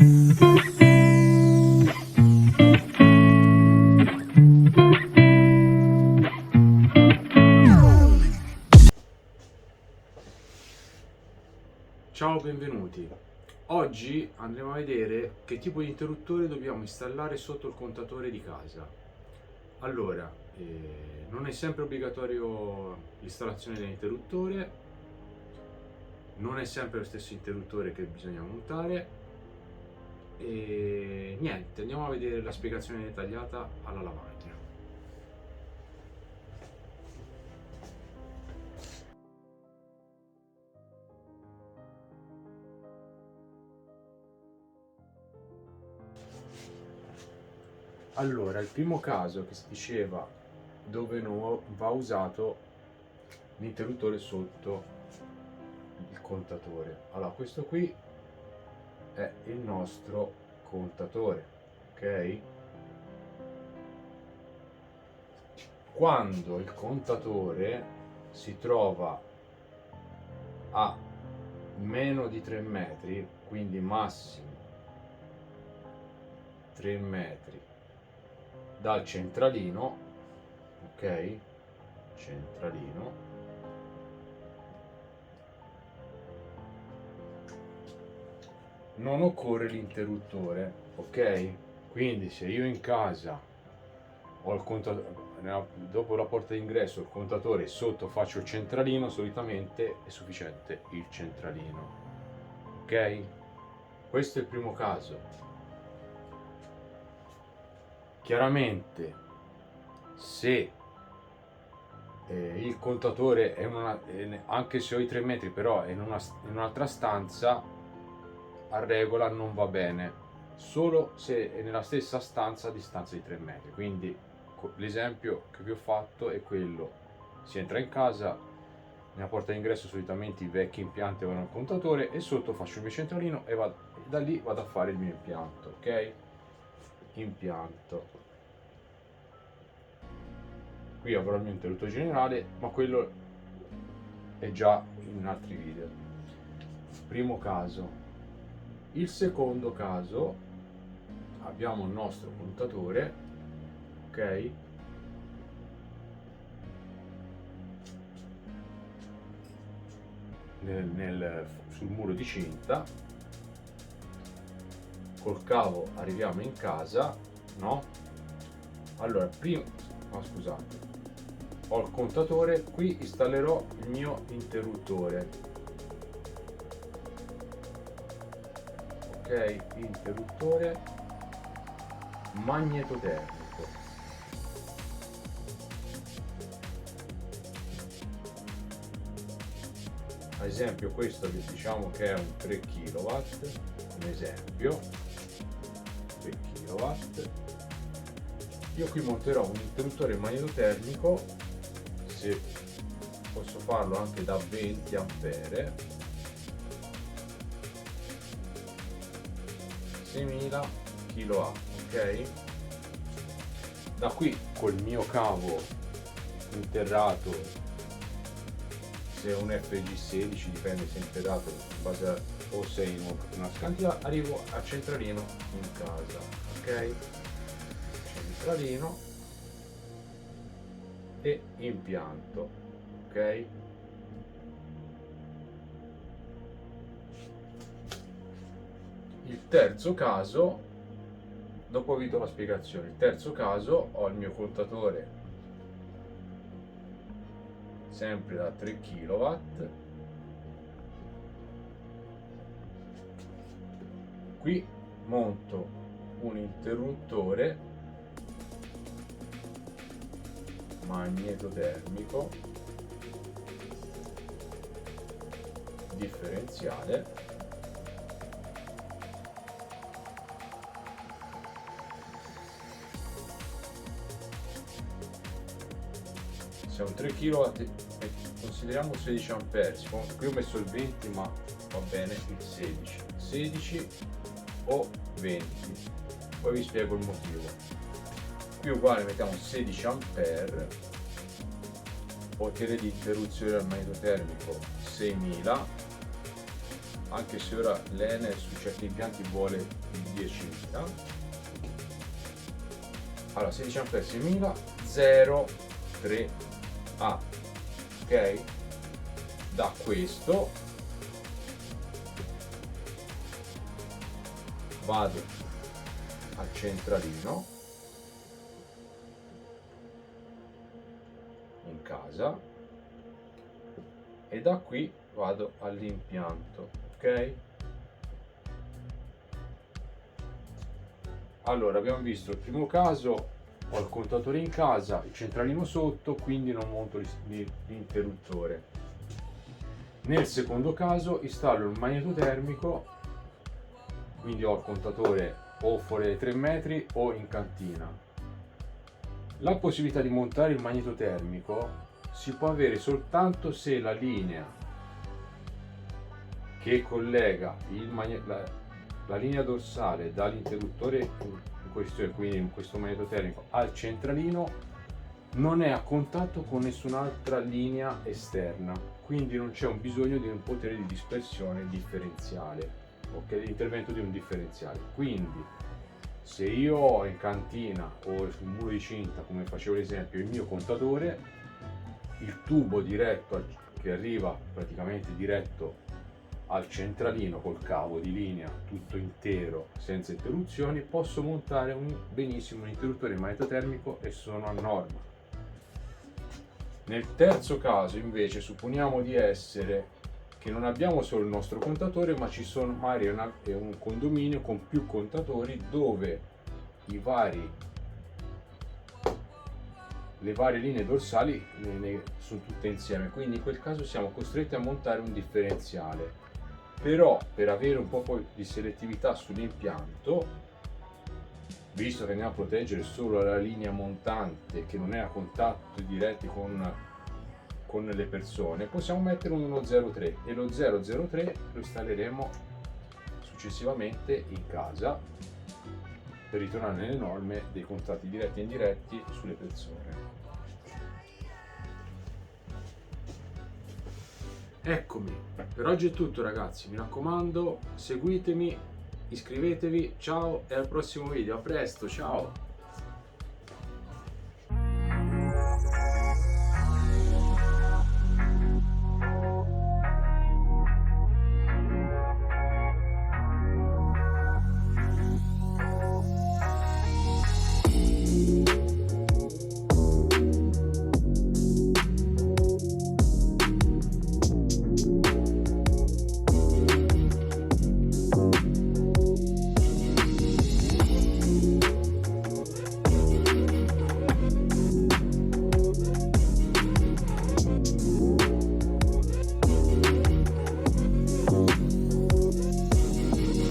Ciao, benvenuti. Oggi andremo a vedere che tipo di interruttore dobbiamo installare sotto il contatore di casa. Allora, non è sempre obbligatorio l'installazione dell'interruttore, non è sempre lo stesso interruttore che bisogna montare e niente, andiamo a vedere la spiegazione dettagliata alla lavagna. Allora, il primo caso che si diceva dove non va usato l'interruttore sotto il contatore. Allora, questo qui è il nostro contatore, ok? Quando il contatore si trova a meno di 3 metri, quindi massimo 3 metri dal centralino, ok? Centralino, non occorre l'interruttore, ok? Quindi se io in casa ho il contatore, dopo la porta d'ingresso il contatore, sotto faccio il centralino, solitamente è sufficiente il centralino, ok? Questo è il primo caso. Chiaramente se il contatore è anche se ho i 3 metri però è in un'altra stanza, a regola non va bene, solo se è nella stessa stanza a distanza di 3 metri. Quindi l'esempio che vi ho fatto è quello: si entra in casa, nella porta d'ingresso solitamente i vecchi impianti avevano il contatore e sotto faccio il mio centralino e da lì vado a fare il mio impianto, ok? Impianto. Qui avrò il mio interruttore generale, ma quello è già in altri video. Primo caso. Il secondo caso, abbiamo il nostro contatore, ok? Sul muro di cinta, col cavo arriviamo in casa, no? Allora, scusate, ho il contatore, qui installerò il mio interruttore, ok? Interruttore magnetotermico. Ad esempio questo diciamo che è un 3 kW, un esempio 3 kW. Io qui monterò un interruttore magnetotermico, se posso farlo anche da 20 ampere, 6000 kW, ok? Da qui col mio cavo interrato, se è un FG16 dipende se è interrato in base a, o se è in una scantilla, arrivo al centralino in casa, ok? Centralino e impianto, ok? Il terzo caso, dopo vi do la spiegazione, il terzo caso ho il mio contatore sempre da 3 kW, qui monto un interruttore magnetotermico differenziale, se è un 3 kW consideriamo 16 ampere, qui ho messo il 20 ma va bene il 16 o 20, poi vi spiego il motivo. Qui uguale mettiamo 16 ampere, potere di interruzione al magnetotermico 6000, anche se ora l'Enel su certi impianti vuole il 10.000. Allora 16 ampere 6.000 0,3A, ok? Da questo vado al centralino in casa e da qui vado all'impianto, ok? Allora abbiamo visto il primo caso, ho il contatore in casa, il centralino sotto, quindi non monto l'interruttore. Nel secondo caso installo il magnetotermico, quindi ho il contatore o fuori dai 3 metri o in cantina. La possibilità di montare il magnetotermico si può avere soltanto se la linea che collega la linea dorsale dall'interruttore in questione, quindi in questo magnetotermico, al centralino, non è a contatto con nessun'altra linea esterna, quindi non c'è un bisogno di un potere di dispersione differenziale, ok? L'intervento di un differenziale. Quindi se io ho in cantina o sul muro di cinta, come facevo l'esempio, il mio contatore, il tubo diretto che arriva praticamente diretto al centralino col cavo di linea tutto intero senza interruzioni, posso montare benissimo un interruttore magnetotermico e sono a norma. Nel terzo caso invece supponiamo di essere che non abbiamo solo il nostro contatore, ma ci sono magari un condominio con più contatori dove le varie linee dorsali sono tutte insieme, quindi in quel caso siamo costretti a montare un differenziale. Però per avere un po' di selettività sull'impianto, visto che andiamo a proteggere solo la linea montante che non è a contatto diretti con le persone, possiamo mettere un 103 e lo 003 lo installeremo successivamente in casa per ritornare nelle norme dei contatti diretti e indiretti sulle persone. Eccomi, per oggi è tutto ragazzi, mi raccomando, seguitemi, iscrivetevi, ciao e al prossimo video, a presto, ciao!